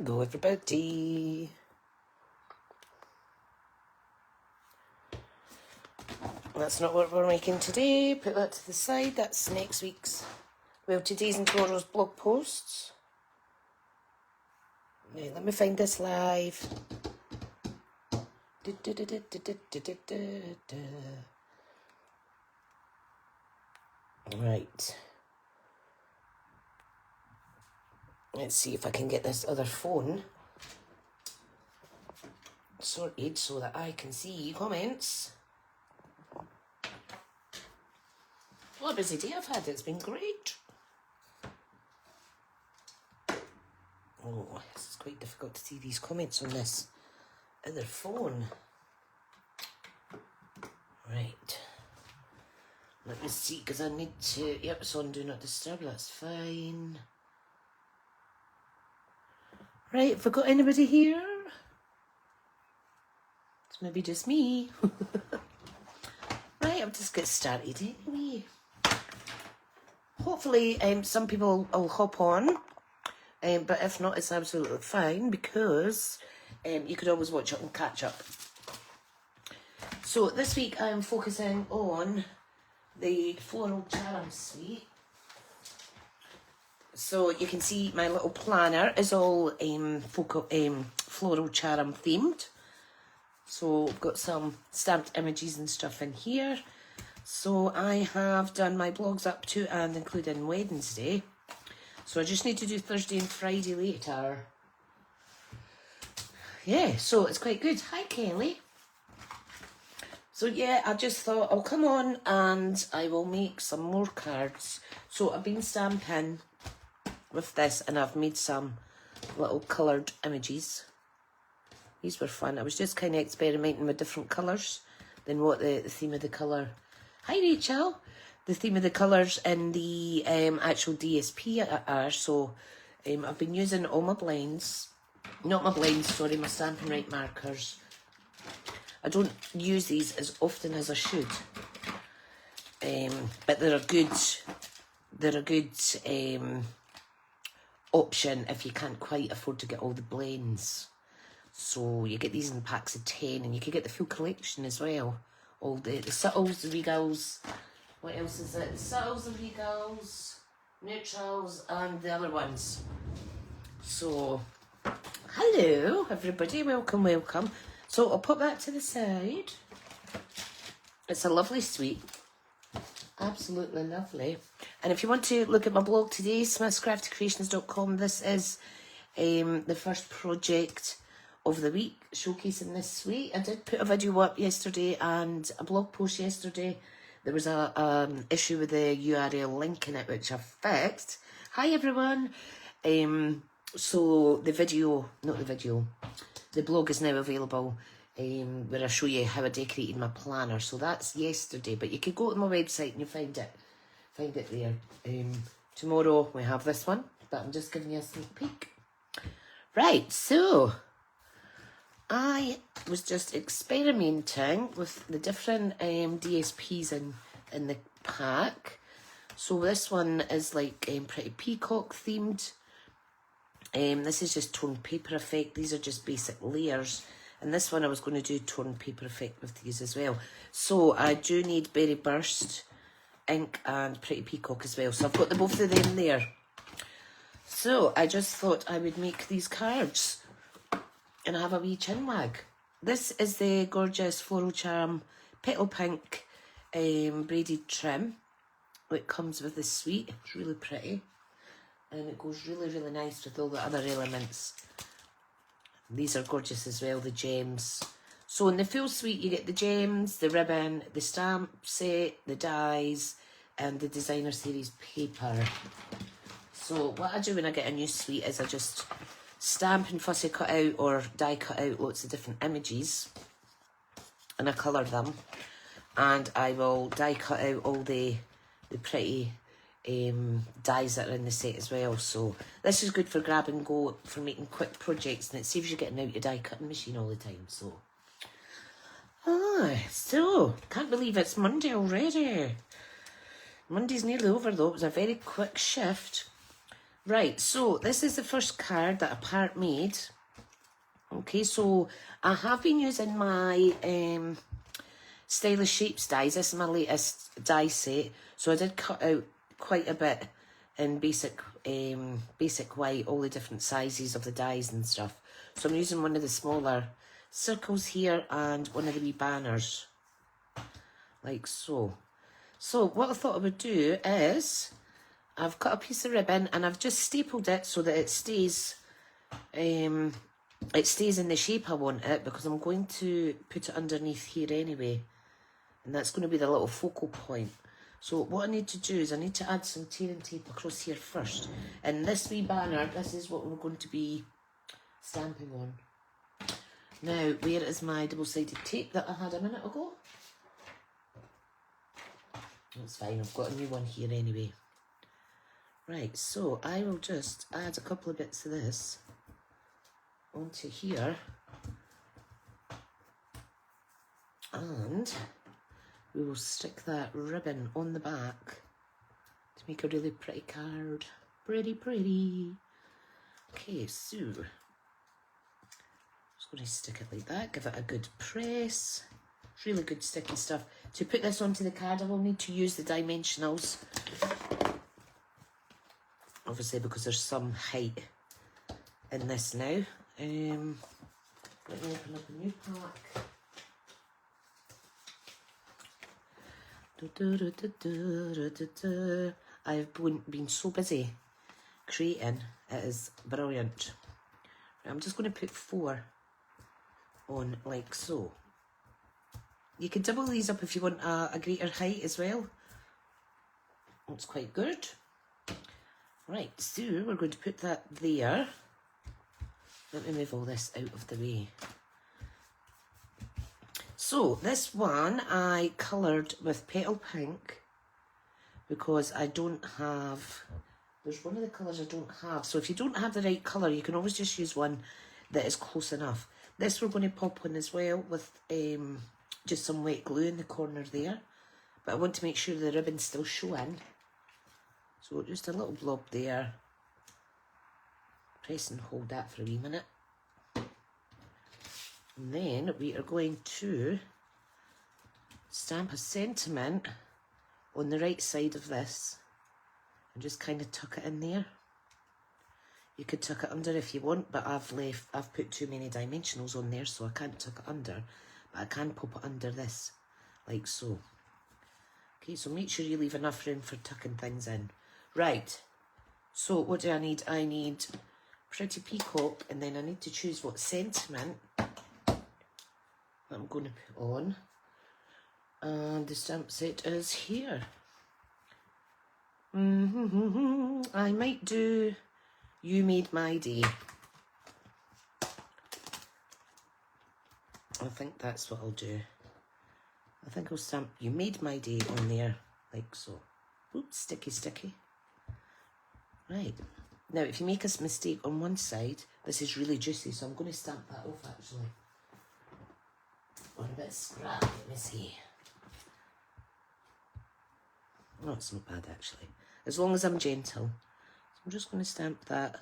Hello everybody. That's not what we're making today. Put that to the side. That's next week's, well, today's and tomorrow's blog posts. Now, let me find this live. Right. Let's see if I can get this other phone sorted so that I can see comments. What a busy day I've had. It's been great. Oh, it's quite difficult to see these comments on this other phone. Right. Let me see, because I need to... Yep, it's on Do Not Disturb. That's fine. Right, have I got anybody here? It's maybe just me. Right, I'll just get started anyway. Hopefully, some people will hop on, but if not, it's absolutely fine because you could always watch it and catch up. So this week I'm focusing on the Floral Charm Suite. So you can see my little planner is all Floral Charm themed. So I've got some stamped images and stuff in here. So I have done my blogs up to and including Wednesday. So I just need to do Thursday and Friday later. Yeah, so it's quite good. Hi, Kelly. So yeah, I just thought I'll come on and I will make some more cards. So I've been stamping with this and I've made some little coloured images. These were fun. I was just kind of experimenting with different colours than what the theme of the colour. Hi Rachel. The theme of the colours in the actual DSP are. So I've been using all my blends. Not my blends, sorry, my Stampin' Right markers. I don't use these as often as I should. But they're a good option if you can't quite afford to get all the blends. So you get these in packs of 10 and you can get the full collection as well. All the subtles, the regals. What else is it? The subtles, the regals, neutrals and the other ones. So, hello everybody, welcome, welcome. So I'll put that to the side. It's a lovely suite. Absolutely lovely. And if you want to look at my blog today, smithscraftycreations.com, this is the first project of the week, showcasing this suite. I did put a video up yesterday and a blog post yesterday. There was a issue with the URL link in it, which I fixed. Hi everyone. So the blog is now available where I show you how I decorated my planner. So that's yesterday, but you could go to my website and you'll find it there. Tomorrow we have this one, but I'm just giving you a sneak peek. Right, so I was just experimenting with the different DSPs in the pack. So this one is like Pretty Peacock themed. This is just toned paper effect. These are just basic layers. And this one I was going to do toned paper effect with these as well. So I do need Berry Burst ink and Pretty Peacock as well. So I've got the both of them there. So I just thought I would make these cards and have a wee chin wag. This is the gorgeous Floral Charm Petal Pink braided trim. It comes with the suite. It's really pretty. And it goes really, really nice with all the other elements. These are gorgeous as well, the gems. So in the full suite, you get the gems, the ribbon, the stamp set, the dies, and the designer series paper. So what I do when I get a new suite is I just stamp and fussy cut out or die cut out lots of different images. And I colour them. And I will die cut out all the pretty dies that are in the set as well. So this is good for grab and go, for making quick projects, and it saves you getting out your die cutting machine all the time. So can't believe it's Monday already. Monday's nearly over though. It was a very quick shift. Right, so this is the first card that I part made. Okay, so I have been using my Stylish Shapes dies. This is my latest die set. So I did cut out quite a bit in basic white, all the different sizes of the dies and stuff. So I'm using one of the smaller circles here and one of the wee banners, like so. So what I thought I would do is, I've cut a piece of ribbon and I've just stapled it so that it stays in the shape I want it, because I'm going to put it underneath here anyway. And that's going to be the little focal point. So what I need to do is I need to add some tearing tape across here first. And this wee banner, this is what we're going to be stamping on. Now, where is my double-sided tape that I had a minute ago? That's fine, I've got a new one here anyway. Right, so I will just add a couple of bits of this onto here. And we will stick that ribbon on the back to make a really pretty card. Pretty, pretty. Okay, so just going to stick it like that, give it a good press. Really good sticky stuff. To put this onto the card, I will need to use the dimensionals. Obviously, because there's some height in this now. Let me open up a new pack. I've been so busy creating, it is brilliant. I'm just going to put 4 on like so. You can double these up if you want a greater height as well. That's quite good. Right, so we're going to put that there. Let me move all this out of the way. So this one I coloured with Petal Pink because I don't have, there's one of the colours I don't have. So if you don't have the right colour, you can always just use one that is close enough. This we're going to pop on as well with just some wet glue in the corner there. But I want to make sure the ribbon's still showing. So just a little blob there. Press and hold that for a wee minute. And then we are going to stamp a sentiment on the right side of this and just kind of tuck it in there. You could tuck it under if you want, but I've put too many dimensionals on there, so I can't tuck it under, but I can pop it under this, like so. Okay, so make sure you leave enough room for tucking things in. Right, so what do I need? I need Pretty Peacock, and then I need to choose what sentiment I'm going to put on. And the stamp set is here. I might do You Made My Day. I think that's what I'll do. I think I'll stamp You Made My Day on there, like so. Oops, sticky, sticky. Right. Now, if you make a mistake on one side, this is really juicy, so I'm going to stamp that off, actually. Or a bit scrap, let me see. No, it's not bad, actually. As long as I'm gentle. So I'm just going to stamp that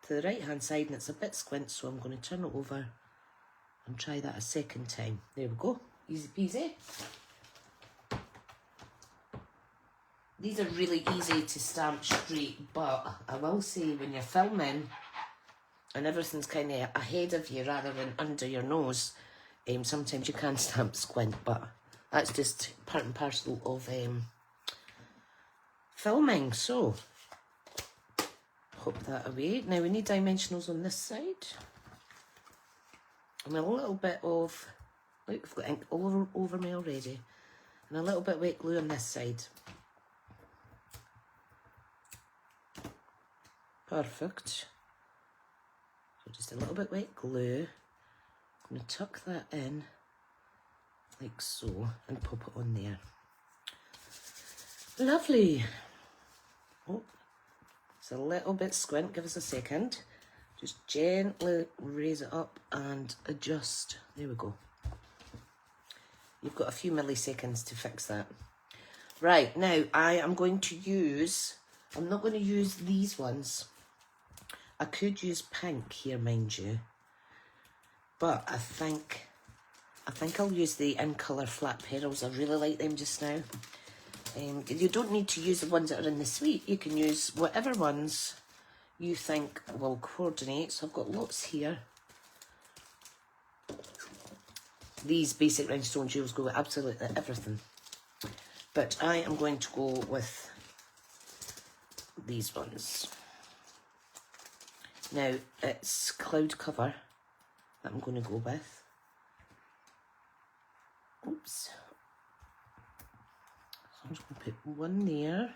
to the right-hand side, and it's a bit squint, so I'm going to turn it over and try that a second time. There we go. Easy peasy. These are really easy to stamp straight, but I will say when you're filming and everything's kind of ahead of you rather than under your nose, sometimes you can stamp squint, but that's just part and parcel of filming. So, pop that away. Now we need dimensionals on this side. And a little bit of, look, I've got ink all over me already. And a little bit of wet glue on this side. Perfect. So just a little bit wet glue. I'm going to tuck that in like so and pop it on there. Lovely. Oh, it's a little bit squint. Give us a second. Just gently raise it up and adjust. There we go. You've got a few milliseconds to fix that. Right, now I am going to use I'm not going to use these ones. I could use pink here, mind you. But I think I'll use the in colour flat petals. I really like them just now. You don't need to use the ones that are in the suite. You can use whatever ones you think will coordinate. So I've got lots here. These basic rhinestone jewels go with absolutely everything. But I am going to go with these ones. Now, it's cloud cover that I'm going to go with. Oops. So I'm just going to put one there,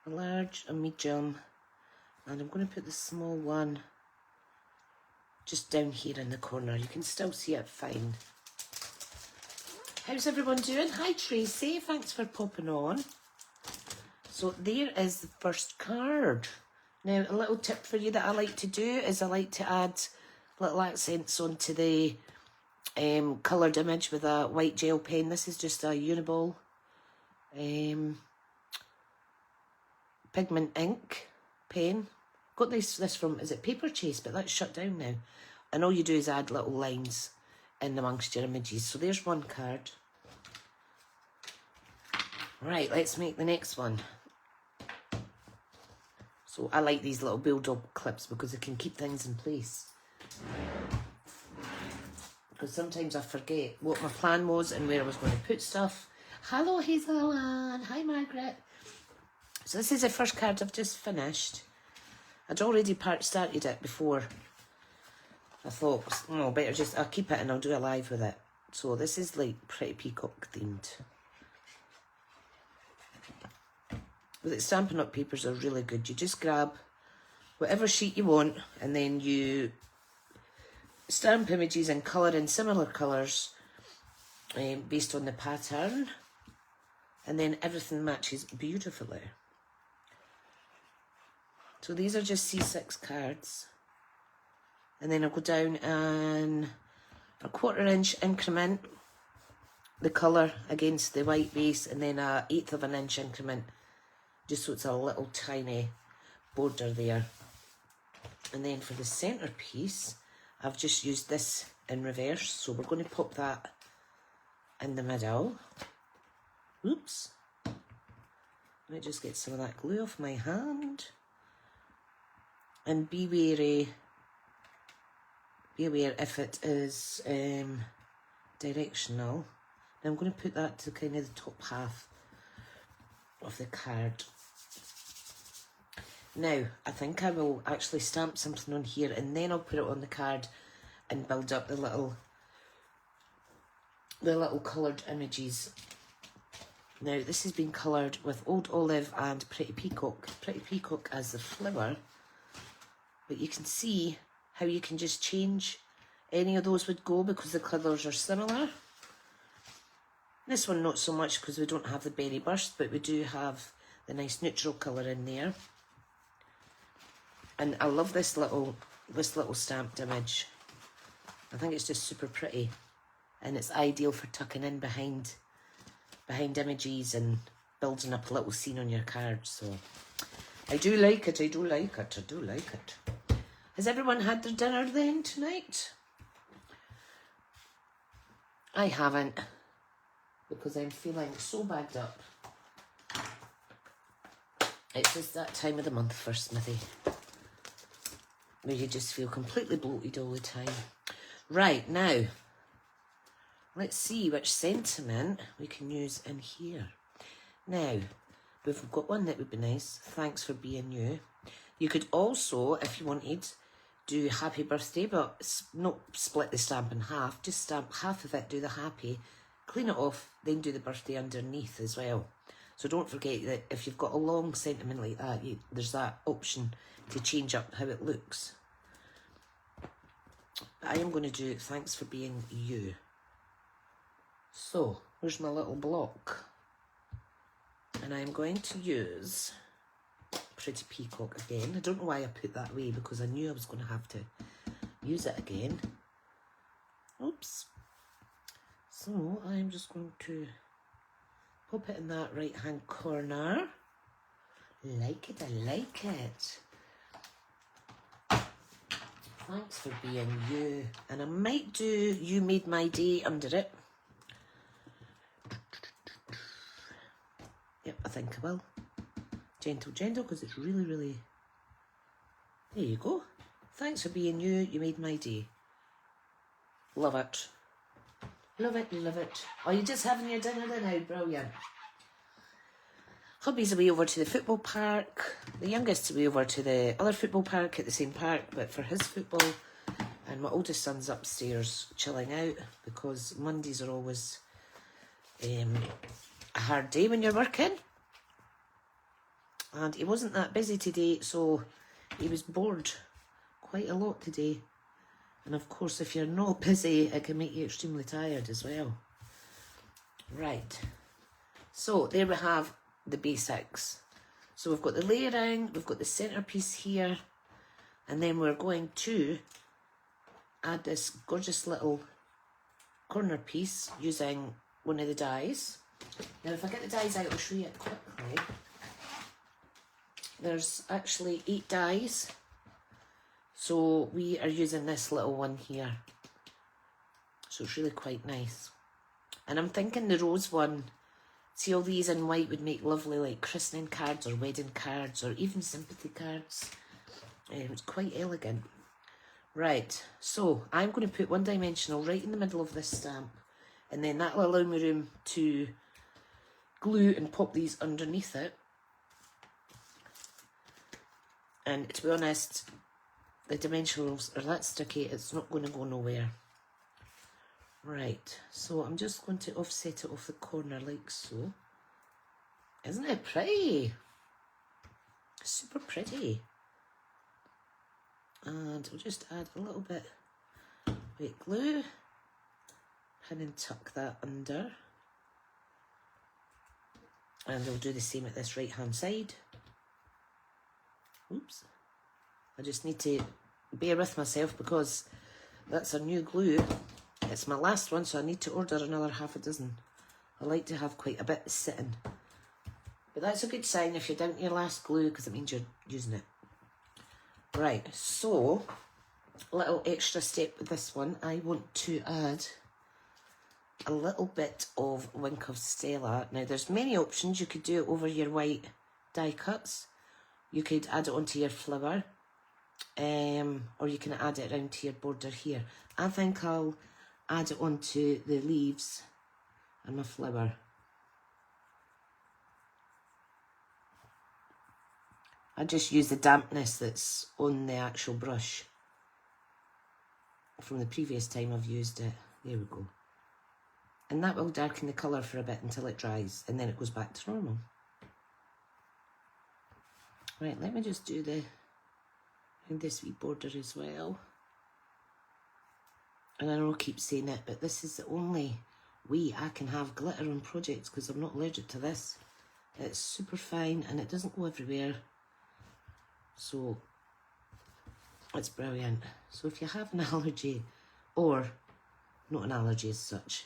a large, a medium, and I'm going to put the small one just down here in the corner. You can still see it fine. How's everyone doing? Hi Tracy, thanks for popping on. So there is the first card. Now a little tip for you that I like to do is I like to add little accents onto the coloured image with a white gel pen. This is just a Uniball pigment ink pen. Got this from, is it Paper Chase? But that's shut down now. And all you do is add little lines in amongst your images. So there's one card. Right, let's make the next one. So I like these little build-up clips because they can keep things in place. Because sometimes I forget what my plan was and where I was going to put stuff. Hello Hazel Ann, hi Margaret. So this is the first card I've just finished. I'd already started it before. I thought, no, better just, I'll keep it and I'll do a live with it. So this is like Pretty Peacock themed. But the Stampin' Up papers are really good. You just grab whatever sheet you want and then you stamp images in colour in similar colours based on the pattern. And then everything matches beautifully. So these are just C6 cards. And then I'll go down and a 1/4 inch increment the colour against the white base, and then a 1/8 of an inch increment, just so it's a little tiny border there. And then for the centrepiece, I've just used this in reverse, so we're going to pop that in the middle. Oops. Let me just get some of that glue off my hand. And be aware if it is directional. Now I'm going to put that to kind of the top half of the card. Now, I think I will actually stamp something on here and then I'll put it on the card and build up the little coloured images. Now, this has been coloured with Old Olive and Pretty Peacock. Pretty Peacock as the flower. But you can see how you can just change any of those would go because the colours are similar. This one not so much because we don't have the berry burst, but we do have the nice neutral colour in there. And I love this little stamped image. I think it's just super pretty. And it's ideal for tucking in behind images and building up a little scene on your card. So I do like it, I do like it, I do like it. Has everyone had their dinner then tonight? I haven't, because I'm feeling so bagged up. It's just that time of the month for Smithy, where you just feel completely bloated all the time. Right, now, let's see which sentiment we can use in here. Now, we've got one that would be nice. Thanks for being you. You could also, if you wanted, do happy birthday, but not split the stamp in half. Just stamp half of it, do the happy, clean it off, then do the birthday underneath as well. So don't forget that if you've got a long sentiment like that, there's that option to change up how it looks. But I am going to do thanks for being you. So, where's my little block? And I'm going to use Pretty Peacock again. I don't know why I put that way, because I knew I was going to have to use it again. Oops. So I'm just going to pop it in that right hand corner. Like it, I like it. Thanks for being you. And I might do You Made My Day under it. Yep, I think I will. Gentle, gentle, because it's really, really... There you go. Thanks for being you. You made my day. Love it. Love it, love it. Oh, you're just having your dinner then now? Brilliant. Hubby's away over to the football park. The youngest away over to the other football park at the same park, but for his football. And my oldest son's upstairs chilling out because Mondays are always a hard day when you're working. And he wasn't that busy today, so he was bored quite a lot today. And of course, if you're not busy, it can make you extremely tired as well. Right. So there we have the basics. So we've got the layering, we've got the centerpiece here, and then we're going to add this gorgeous little corner piece using one of the dies. Now if I get the dies out, I'll show you it quickly. There's actually 8 dies, so we are using this little one here. So it's really quite nice. And I'm thinking the rose one, see all these in white would make lovely like christening cards or wedding cards or even sympathy cards. It's quite elegant. Right, so I'm going to put one dimensional right in the middle of this stamp, and then that will allow me room to glue and pop these underneath it. And to be honest, the dimensionals are that sticky, it's not going to go nowhere. Right, so I'm just going to offset it off the corner like so. Isn't it pretty? Super pretty. And we'll just add a little bit of glue, pin and tuck that under. And I'll do the same at this right hand side. Oops. I just need to bear with myself because that's a new glue. It's my last one, so I need to order another half a dozen. I like to have quite a bit sitting. But that's a good sign if you're down to your last glue because it means you're using it. Right, so a little extra step with this one. I want to add a little bit of Wink of Stella. Now there's many options. You could do it over your white die cuts. You could add it onto your flower, or you can add it around to your border here. I think I'll add it onto the leaves and my flower. I just use the dampness that's on the actual brush from the previous time I've used it. There we go. And that will darken the colour for a bit until it dries, and then it goes back to normal. Right, let me just do this wee border as well. And I know I keep saying it, but this is the only way I can have glitter on projects because I'm not allergic to this. It's super fine and it doesn't go everywhere. So it's brilliant. So if you have an allergy, or not an allergy as such,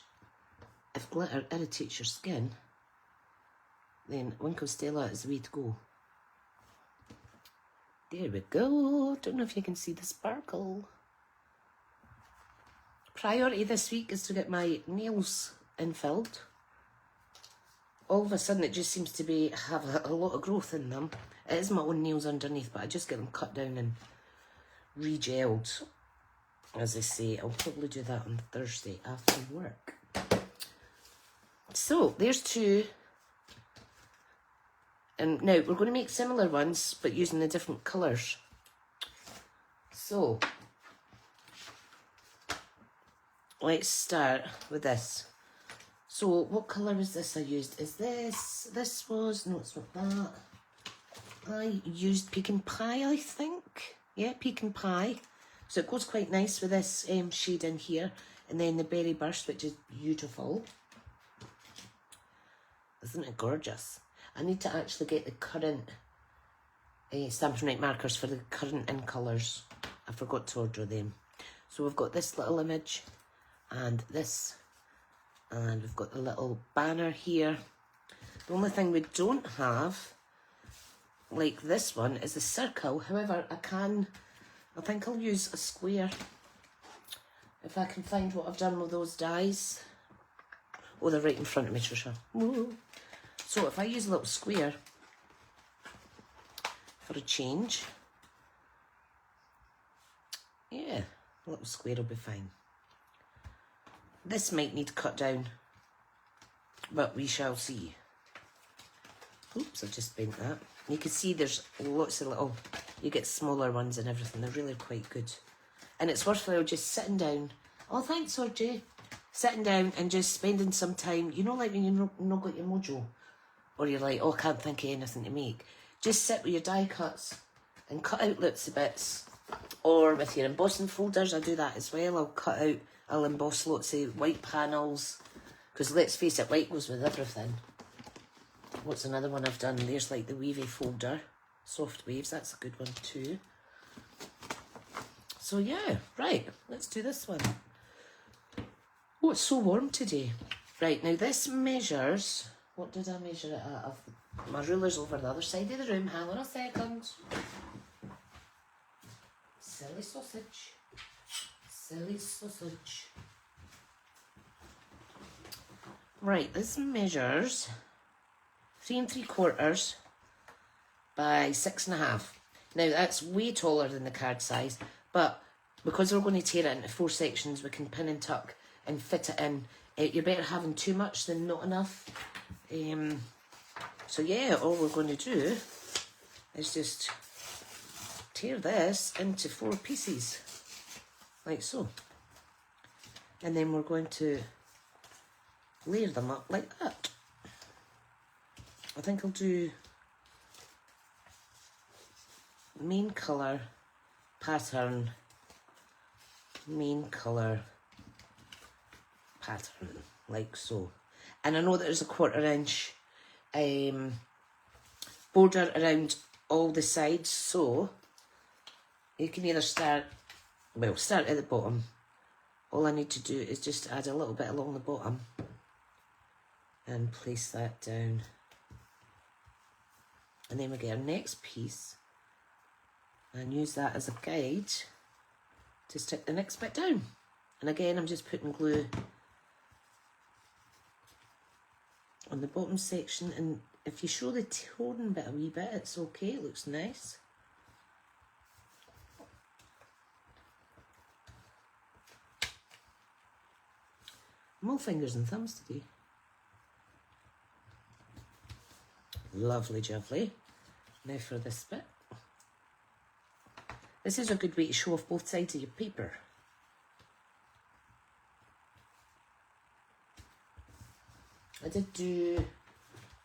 if glitter irritates your skin, then Wink of Stella is the way to go. There we go. Don't know if you can see the sparkle. Priority this week is to get my nails infilled. All of a sudden it just seems to have a lot of growth in them. It is my own nails underneath, but I just get them cut down and re-gelled. As I say, I'll probably do that on Thursday after work. So there's 2. And now we're going to make similar ones, but using the different colours. So let's start with this. So what colour is this I used? Is this was, no it's not that. I used Pecan Pie, I think. Yeah, Pecan Pie. So it goes quite nice with this shade in here. And then the Berry Burst, which is beautiful. Isn't it gorgeous? I need to actually get the current Stampin' Up markers for the current in colours. I forgot to order them. So we've got this little image and this. And we've got the little banner here. The only thing we don't have like this one is a circle. However, I think I'll use a square if I can find what I've done with those dies. Oh, they're right in front of me, Tricia. Woo. So if I use a little square for a change, yeah, a little square will be fine. This might need cut down, but we shall see. Oops, I've just bent that. You can see there's lots of little, you get smaller ones and everything. They're really quite good. And it's worthwhile just sitting down. Oh, thanks, RJ. Sitting down and just spending some time. You know, like when you've not got your mojo, or you're like, oh, I can't think of anything to make. Just sit with your die cuts and cut out lots of bits. Or with your embossing folders, I do that as well. I'll emboss lots of white panels. Because let's face it, white goes with everything. What's another one I've done? There's like the wavy folder. Soft waves, that's a good one too. So yeah, right, let's do this one. Oh, it's so warm today. Right, now this measures, what did I measure it at? My ruler's over the other side of the room. Hang on a second. Silly sausage. Silly sausage. Right, this measures 3 3/4 by 6.5. Now that's way taller than the card size, but because we're going to tear it into 4 sections, we can pin and tuck and fit it in. You're better having too much than not enough. So yeah, all we're going to do is just tear this into 4 pieces, like so. And then we're going to layer them up like that. I think I'll do main colour, pattern, main colour, pattern, like so. And I know that there's a 1/4 inch border around all the sides, so you can either start at the bottom. All I need to do is just add a little bit along the bottom and place that down. And then we get our next piece and use that as a guide to stick the next bit down. And again, I'm just putting glue on the bottom section, and if you show the tone bit a wee bit, it's okay, it looks nice. I'm all fingers and thumbs today. Lovely jubbly. Now for this bit. This is a good way to show off both sides of your paper. I did do,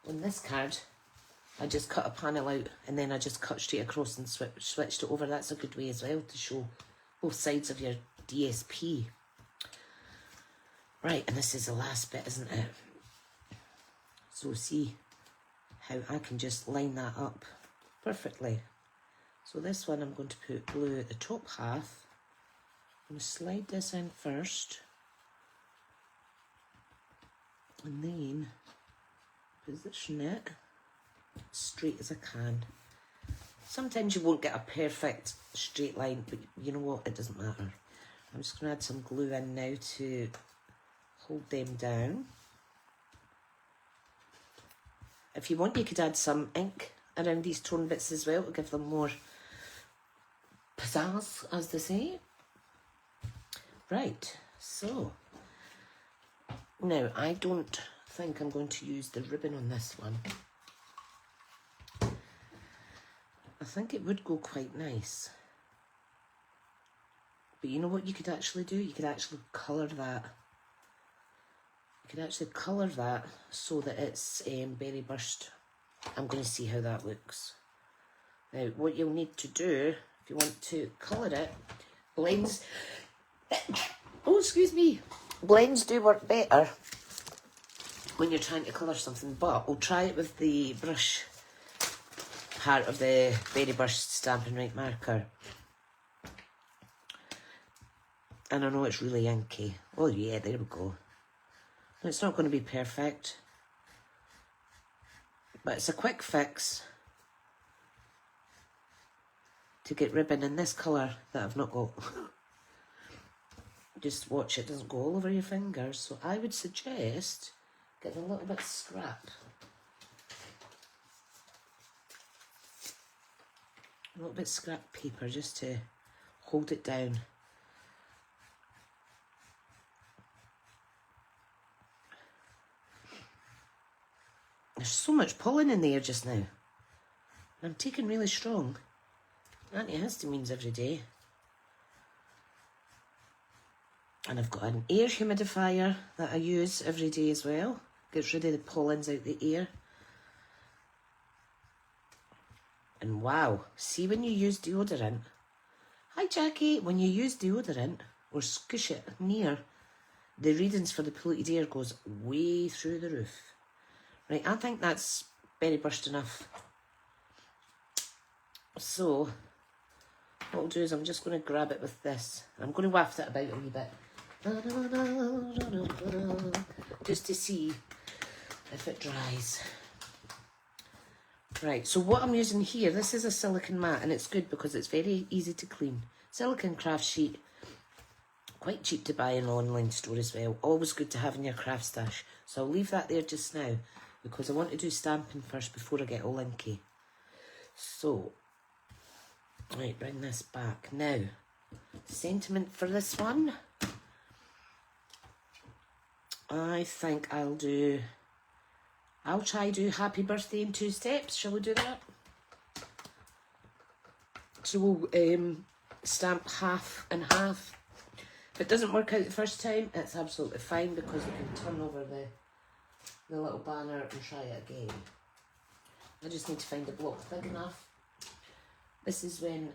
on this card, I just cut a panel out and then I just cut straight across and switched it over. That's a good way as well to show both sides of your DSP. Right, and this is the last bit, isn't it? So see how I can just line that up perfectly. So this one I'm going to put glue at the top half. I'm going to slide this in first. And then position it straight as I can. Sometimes you won't get a perfect straight line, but you know what, it doesn't matter. I'm just going to add some glue in now to hold them down. If you want, you could add some ink around these torn bits as well to give them more pizzazz, as they say. Right, so now I don't think I'm going to use the ribbon on this one. I think it would go quite nice. But you know what you could actually do? You could actually colour that. You could actually colour that so that it's berry burst. I'm going to see how that looks. Now, what you'll need to do, if you want to colour it, blends... Oh, excuse me. Blends do work better when you're trying to colour something, but we'll try it with the brush part of the Berry Burst Stampin' Right marker. And I know it's really inky. Oh yeah, there we go. It's not going to be perfect, but it's a quick fix to get ribbon in this colour that I've not got. Just watch it doesn't go all over your fingers. So I would suggest getting a little bit of scrap. A little bit of scrap paper just to hold it down. There's so much pollen in the air just now. I'm taking really strong antihistamines every day. And I've got an air humidifier that I use every day as well. Gets rid of the pollens out the air. And wow, see when you use deodorant. Hi Jackie, when you use deodorant or squish it near, the readings for the polluted air goes way through the roof. Right, I think that's berry burst enough. So, what I'll do is I'm just going to grab it with this. I'm going to waft it about a wee bit. Just to see if it dries. Right, so what I'm using here, this is a silicone mat, and it's good because it's very easy to clean. Silicone craft sheet, quite cheap to buy in an online store as well. Always good to have in your craft stash. So I'll leave that there just now because I want to do stamping first before I get all inky. So, right, bring this back. Now, sentiment for this one. I think I'll try do happy birthday in 2 steps. Shall we do that? So we'll stamp half and half. If it doesn't work out the first time, it's absolutely fine because we can turn over the little banner and try it again. I just need to find a block big enough. This is when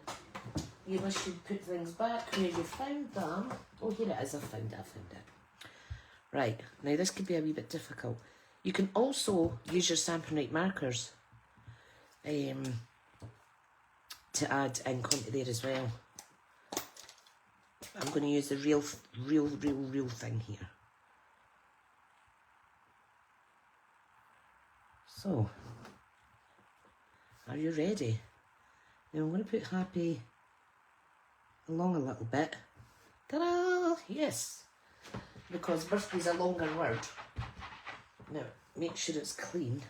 you wish you'd put things back where you found them. Oh, here it is. I found it. Right, now this could be a wee bit difficult. You can also use your Stampin' Up markers to add ink onto there as well. I'm going to use the real thing here. So, are you ready? Now I'm going to put happy along a little bit. Ta-da! Yes! Because birthday's a longer word. Now, make sure it's clean.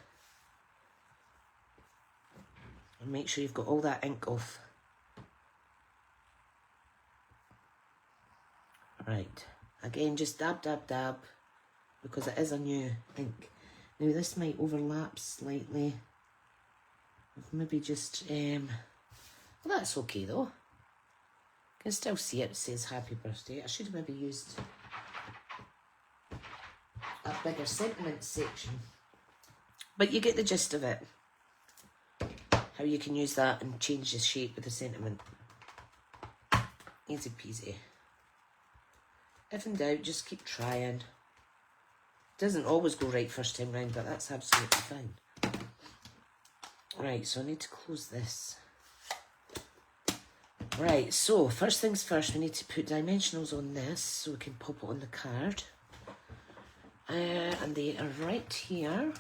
And make sure you've got all that ink off. Right. Again, just dab, dab, dab. Because it is a new ink. Now, this might overlap slightly. Maybe just, well, that's okay though. You can still see it says happy birthday. I should have maybe used a bigger sentiment section. But you get the gist of it. How you can use that and change the shape of the sentiment. Easy peasy. If in doubt, just keep trying. Doesn't always go right first time round, but that's absolutely fine. Right, so I need to close this. Right, so first things first, we need to put dimensionals on this so we can pop it on the card. And they are right here.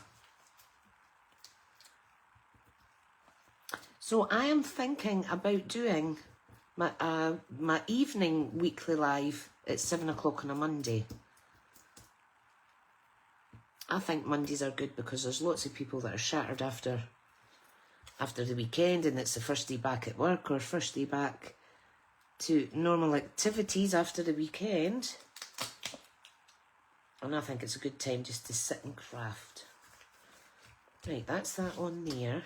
So I am thinking about doing my evening weekly live at 7 o'clock on a Monday. I think Mondays are good because there's lots of people that are shattered after the weekend, and it's the first day back at work or first day back to normal activities after the weekend. And I think it's a good time just to sit and craft. Right, that's that on there.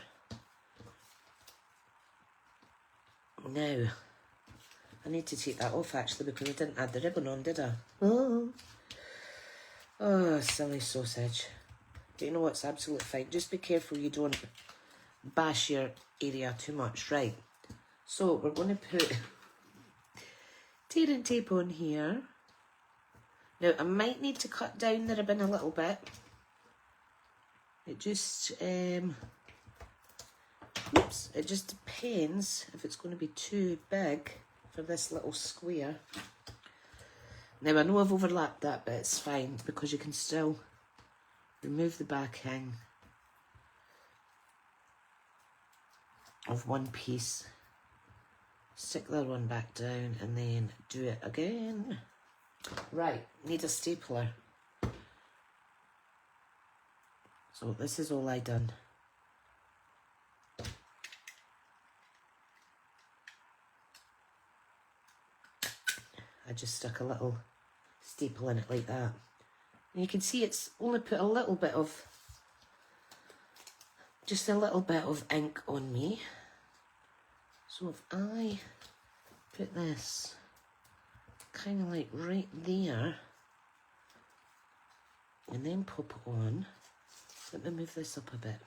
Now, I need to take that off actually because I didn't add the ribbon on, did I? Oh, silly sausage. But you know what's absolutely fine. Just be careful you don't bash your area too much. Right, so we're going to put tear and tape on here. Now I might need to cut down the ribbon a little bit. It just oops, it just depends if it's going to be too big for this little square. Now I know I've overlapped that, but it's fine because you can still remove the backing of one piece Stick that one back down and then do it again. Right, need a stapler. So this is all I done. I just stuck a little staple in it like that. And you can see it's only put a little bit of, just a little bit of ink on me. So if I put this kind of like right there and then pop it on, let me move this up a bit.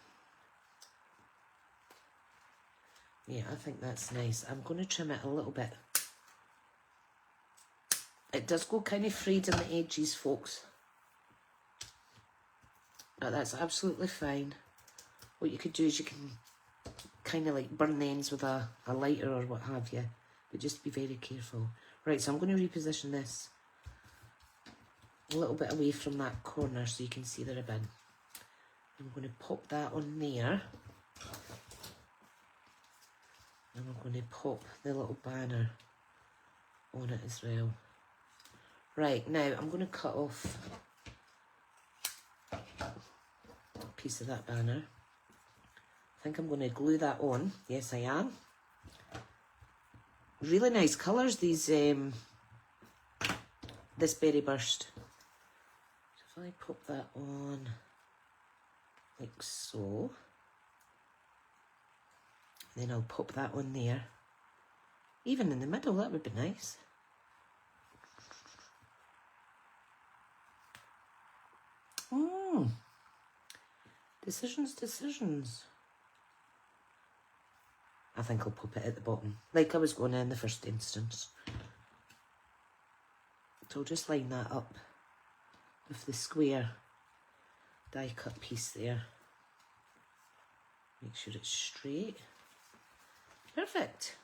Yeah, I think that's nice. I'm going to trim it a little bit. It does go kind of frayed in the edges, folks. But that's absolutely fine. What you could do is you can kind of like burn the ends with a lighter or what have you. But just be very careful. Right, so I'm going to reposition this a little bit away from that corner so you can see the ribbon. I'm going to pop that on there. And I'm going to pop the little banner on it as well. Right, now I'm going to cut off a piece of that banner. I think I'm going to glue that on. Yes, I am. Really nice colours, these, this berry burst. So if I pop that on like so, then I'll pop that on there. Even in the middle, that would be nice. Decisions, decisions. I think I'll pop it at the bottom, like I was going to in the first instance. So I'll just line that up with the square die cut piece there. Make sure it's straight. Perfect.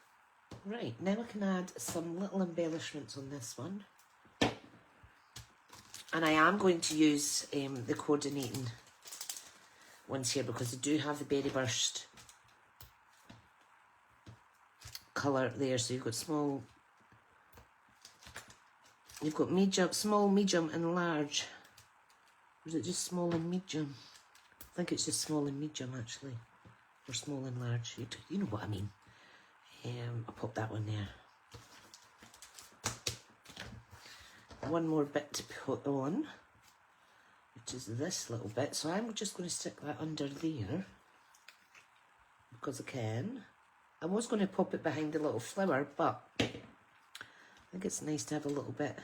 Right, now I can add some little embellishments on this one. And I am going to use the coordinating ones here because they do have the berry burst colour there. So you've got small, you've got medium, small, medium and large. Or is it just small and medium? I think it's just small and medium actually. Or small and large, you know what I mean. I'll pop that one there. One more bit to put on, which is this little bit. So I'm just going to stick that under there because I can. I was going to pop it behind the little flower, but I think it's nice to have a little bit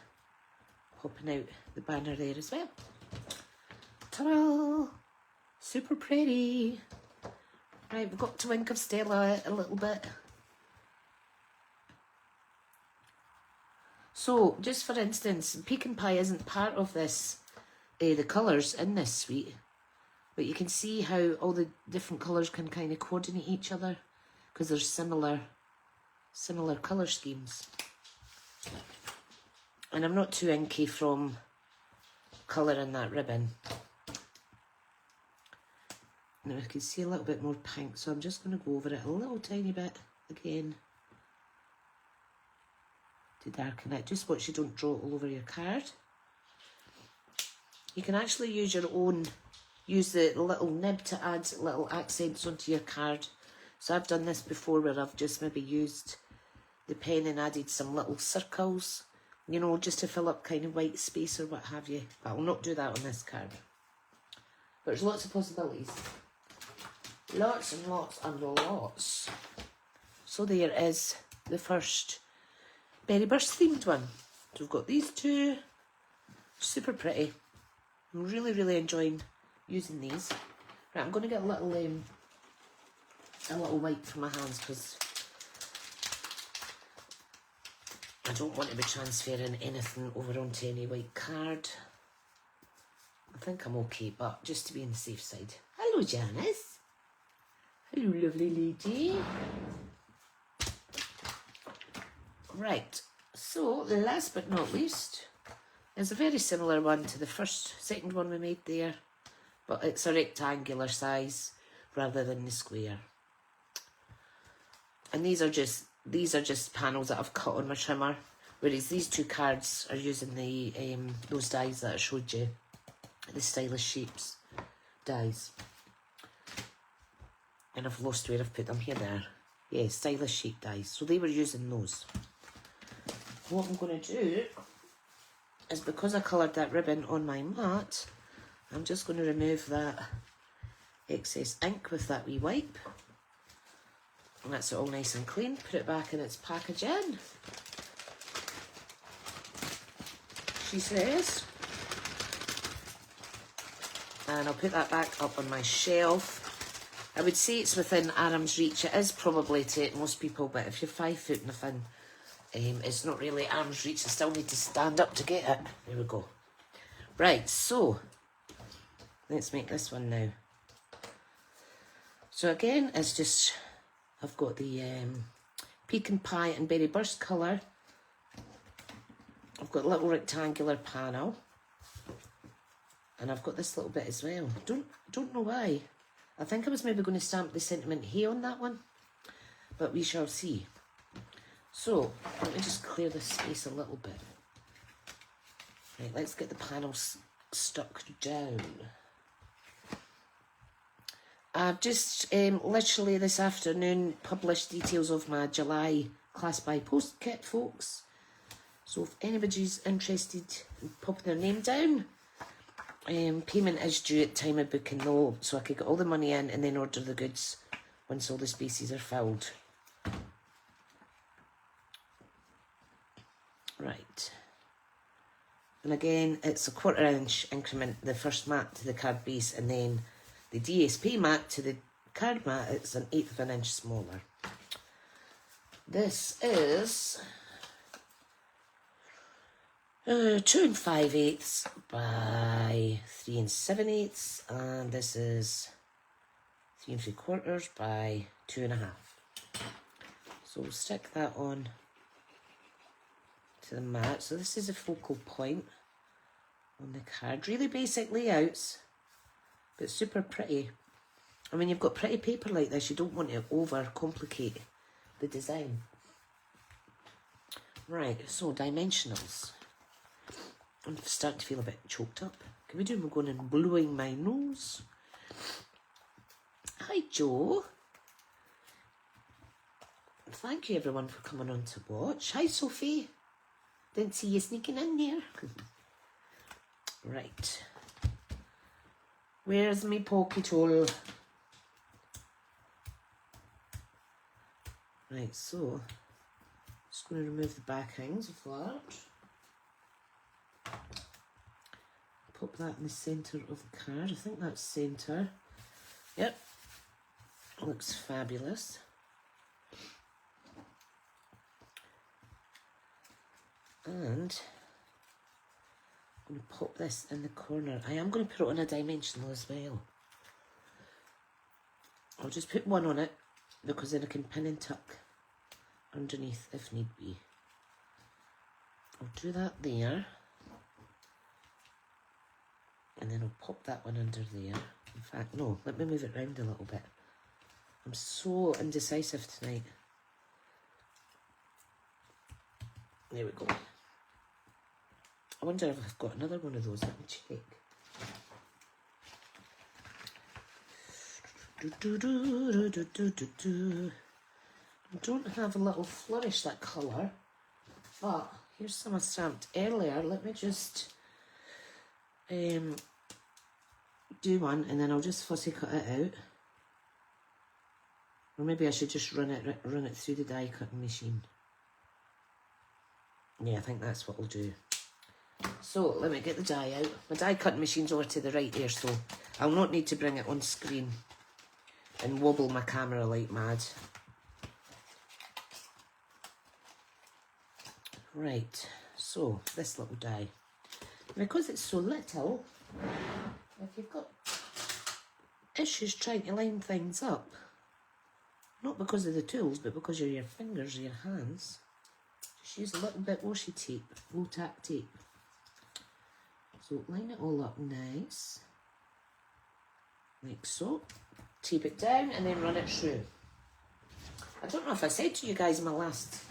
popping out the banner there as well. Ta-da! Super pretty. Right, we've got to wink of Stella a little bit. So, just for instance, pecan pie isn't part of this, the colours in this suite, but you can see how all the different colours can kind of coordinate each other because there's similar colour schemes. And I'm not too inky from colouring that ribbon. Now I can see a little bit more pink, so I'm just going to go over it a little tiny bit again to darken it. Just watch you don't draw it all over your card. You can actually use your own, use the little nib to add little accents onto your card. So I've done this before where I've just maybe used the pen and added some little circles, you know, just to fill up kind of white space or what have you. But I'll not do that on this card. But there's lots of possibilities. Lots and lots and lots. So there is the first berry burst themed one. So we've got these two, super pretty. I'm really, really enjoying using these. Right, I'm going to get a little wipe from my hands because I don't want to be transferring anything over onto any white card. I think I'm okay, but just to be on the safe side. Hello, Janice. Hello, lovely lady. Right, so last but not least is a very similar one to the second one we made there, but it's a rectangular size rather than the square. And these are just these are just panels that I've cut on my trimmer, whereas these two cards are using the those dies that I showed you, the Stylish Shapes dies. And I've lost where I've put them. Here there. Yeah, Stylish Shape dies. So they were using those. What I'm going to do is, because I coloured that ribbon on my mat, I'm just going to remove that excess ink with that wee wipe. And that's it all nice and clean. Put it back in its packaging. She says. And I'll put that back up on my shelf. I would say it's within arm's reach. It is probably to most people, but if you're 5 foot and nothing, it's not really arm's reach. I still need to stand up to get it. There we go. Right, so let's make this one now. So again, it's just, I've got the Pecan Pie and Berry Burst colour. I've got a little rectangular panel. And I've got this little bit as well. Don't know why. I think I was maybe going to stamp the Sentiment Hay on that one, but we shall see. So, let me just clear this space a little bit. Right, let's get the panels stuck down. I've just literally this afternoon published details of my July Class by Post kit, folks. So if anybody's interested in popping their name down, payment is due at time of booking though, so I could get all the money in and then order the goods once all the spaces are filled. Right. And again, it's a 1/4 inch increment, the first mat to the card base, and then the DSP mat to the card mat, it's an 1/8 of an inch smaller. This is 2 5/8 by 3 7/8, and this is 3 3/4 by 2 1/2. So we'll stick that on to the mat. So this is a focal point on the card. Really basic layouts, but super pretty. I mean, you've got pretty paper like this, you don't want to over complicate the design. Right, so dimensionals. I'm starting to feel a bit choked up. Can we do me going and blowing my nose? Hi, Joe. Thank you, everyone, for coming on to watch. Hi, Sophie. Didn't see you sneaking in there. Right. Where's me pocket hole? Right, so just going to remove the backings of that. Pop that in the centre of the card. I think that's centre. Yep. Looks fabulous. And I'm going to pop this in the corner. I am going to put it on a dimensional as well. I'll just put one on it because then I can pin and tuck underneath if need be. I'll do that there. And then I'll pop that one under there. In fact, no, let me move it round a little bit. I'm so indecisive tonight. There we go. I wonder if I've got another one of those. Let me check. I don't have a little flourish that colour, but here's some I stamped earlier. Let me just do one and then I'll just fussy cut it out. Or maybe I should just run it through the die cutting machine. Yeah, I think that's what I'll do. So let me get the die out. My die cutting machine's over to the right there, so I'll not need to bring it on screen and wobble my camera like mad. Right, so this little die. Because it's so little, if you've got issues trying to line things up, not because of the tools, but because of your fingers or your hands, just use a little bit washi tape, low tack tape. So line it all up nice, like so. Tape it down and then run it through. I don't know if I said to you guys in my last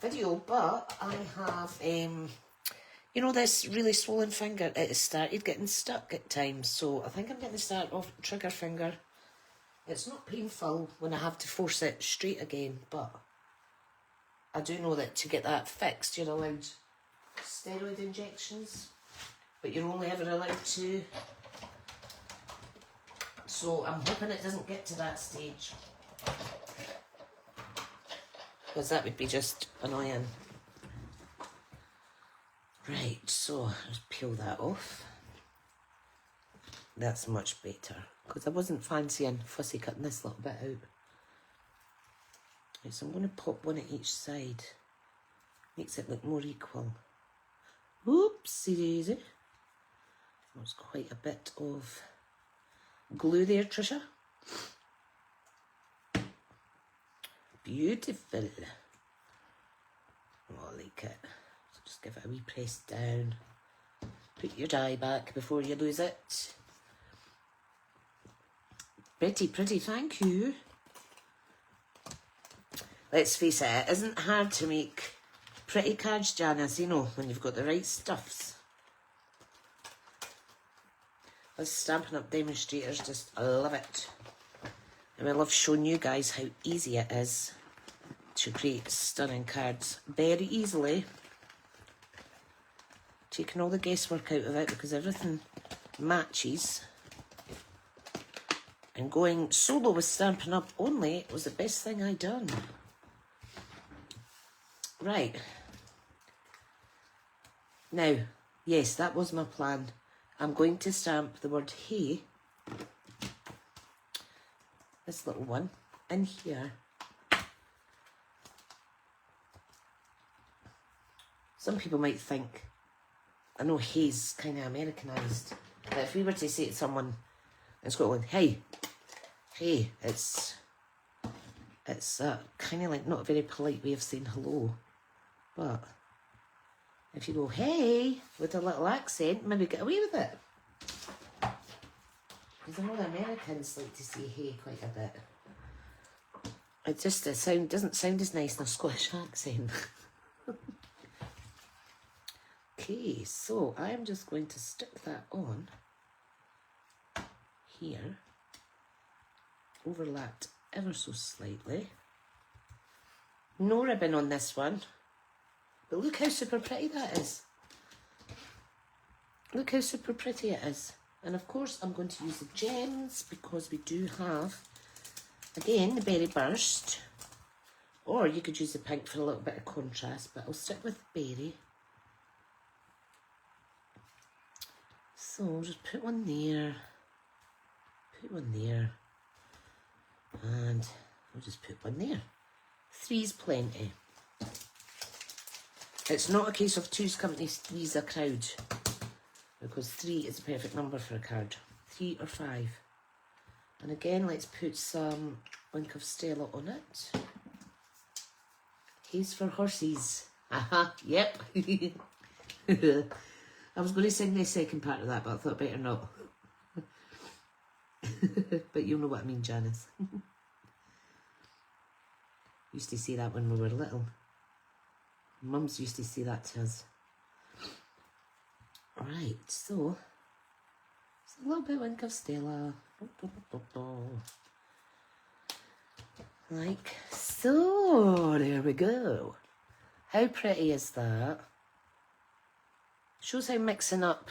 video, but I have, you know, this really swollen finger. It has started getting stuck at times, so I think I'm going to start off trigger finger. It's not painful when I have to force it straight again, but I do know that to get that fixed, you're allowed steroid injections, but you're only ever allowed 2. So I'm hoping it doesn't get to that stage, because that would be just annoying. Right, so let's peel that off. That's much better, because I wasn't fancying fussy cutting this little bit out. Right, so I'm going to pop one at each side. Makes it look more equal. Oopsie daisy. There's quite a bit of glue there, Tricia. Beautiful. Oh, I like it. So just give it a wee press down. Put your die back before you lose it. Pretty, pretty, thank you. Let's face it, it isn't hard to make pretty cards, Janice, you know, when you've got the right stuffs. Us Stampin' Up demonstrators just love it. And we love showing you guys how easy it is to create stunning cards very easily. Taking all the guesswork out of it because everything matches. And going solo with Stampin' Up only was the best thing I done. Right. Now, yes, that was my plan. I'm going to stamp the word hey, this little one, in here. Some people might think, I know hey's kind of Americanised, but if we were to say to someone in Scotland, hey, it's kind of like not a very polite way of saying hello, but if you go, hey, with a little accent, maybe get away with it. Because I know the Americans like to say hey quite a bit. It just doesn't sound as nice in a Scottish accent. Okay, so I'm just going to stick that on here. Overlapped ever so slightly. No ribbon on this one. But look how super pretty that is. Look how super pretty it is. And of course I'm going to use the gems because we do have, again, the berry burst. Or you could use the pink for a little bit of contrast, but I'll stick with berry. So I'll just put one there, put one there, and I'll just put one there. 3's plenty. It's not a case of 2's company, 3's a crowd, because 3 is the perfect number for a card. 3 or 5. And again, let's put some Wink of Stella on it. He's for horses. Aha, yep. I was going to sing the second part of that, but I thought better not. But you'll know what I mean, Janice. Used to say that when we were little. Mums used to say that to us. Right, so it's a little bit Wink of Stella. Like so. There we go. How pretty is that? Shows how mixing up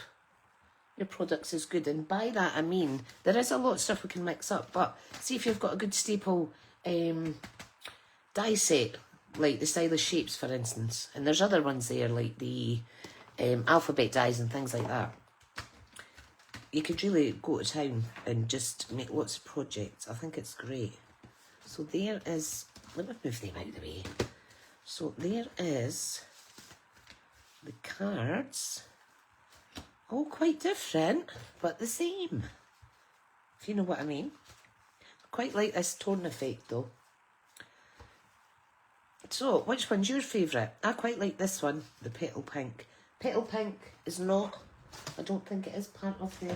your products is good. And by that I mean, there is a lot of stuff we can mix up, but see if you've got a good staple die set, like the Stylish Shapes, for instance, and there's other ones there, like the alphabet dies and things like that. You could really go to town and just make lots of projects. I think it's great. So there is, let me move them out of the way. So there is the cards, all quite different, but the same, if you know what I mean. Quite like this tone effect though. So, which one's your favourite? I quite like this one, the Petal Pink. Petal Pink is not, I don't think it is part of the,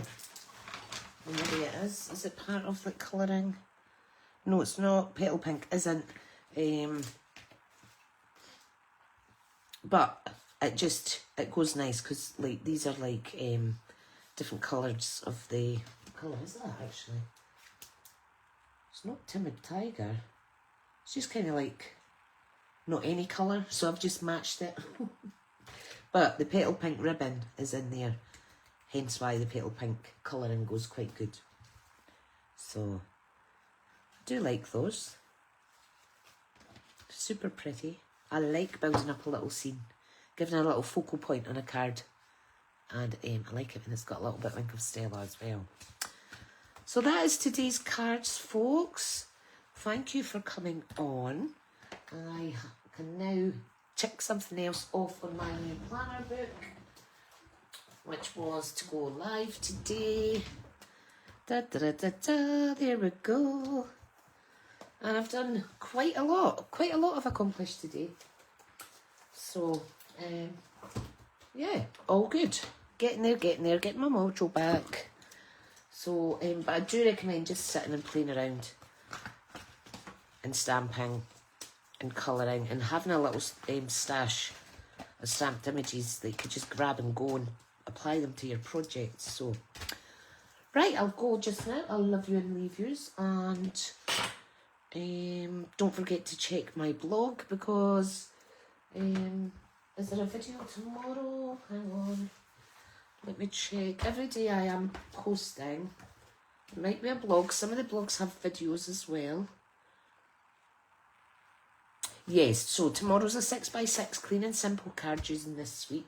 maybe it is. Is it part of the colouring? No, it's not. Petal Pink isn't. But it goes nice because like these are like different colours of the what colour is that actually? It's not Timid Tiger. It's just kind of like not any colour, so I've just matched it. But the petal pink ribbon is in there, hence why the petal pink colouring goes quite good. So I do like those. Super pretty. I like building up a little scene, giving a little focal point on a card, and I like it when it's got a little bit of Stella as well. So that is today's cards, folks. Thank you for coming on. I can now check something else off on my new planner book, which was to go live today. There we go. And I've done quite a lot I've accomplished today. So, yeah, all good. Getting there, getting my mojo back. So, but I do recommend just sitting and playing around and stamping and colouring and having a little stash of stamped images that you could just grab and go and apply them to your projects. So, right, I'll go just now. I'll love you and leave yous, and don't forget to check my blog because is there a video tomorrow? Hang on, let me check. Every day I am posting. There might be a blog. Some of the blogs have videos as well. Yes, so tomorrow's a 6x6 clean and simple card using this suite.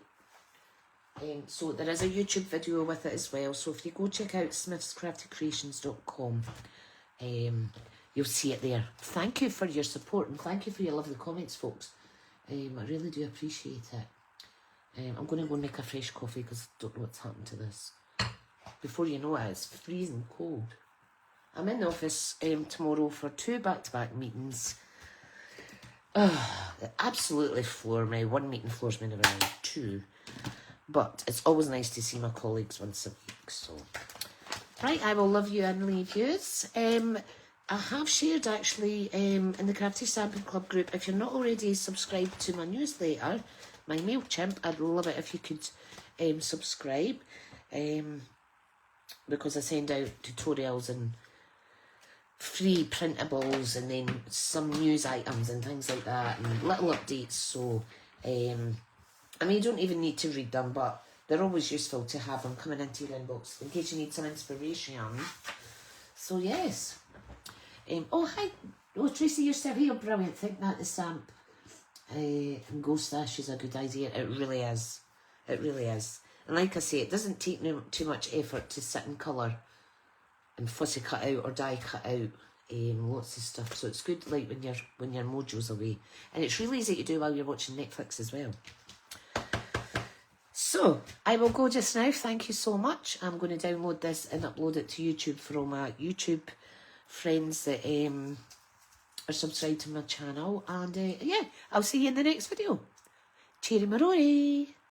So there is a YouTube video with it as well. So if you go check out smithscraftycreations.com, you'll see it there. Thank you for your support and thank you for your lovely comments, folks. I really do appreciate it. I'm going to go and make a fresh coffee because I don't know what's happened to this. Before you know it, it's freezing cold. I'm in the office tomorrow for 2 back-to-back meetings. They absolutely floor me. One meeting floors me around 2. But it's always nice to see my colleagues once a week. So, right, I will love you and leave yous. I have shared actually in the Crafty Stamping Club group, if you're not already subscribed to my newsletter, my MailChimp, I'd love it if you could subscribe, because I send out tutorials and free printables and then some news items and things like that and little updates. So, I mean, you don't even need to read them, but they're always useful to have them coming into your inbox in case you need some inspiration. So, yes. Oh, hi. Oh, Tracy, you're still here. Brilliant. Think that the stamp and ghost ash is a good idea. It really is. It really is. And like I say, it doesn't take too much effort to sit and colour and fussy cut out or die cut out lots of stuff. So it's good like when your mojo's away. And it's really easy to do while you're watching Netflix as well. So, I will go just now. Thank you so much. I'm going to download this and upload it to YouTube for all my YouTube friends that are subscribed to my channel. And yeah, I'll see you in the next video. Cheery Marori.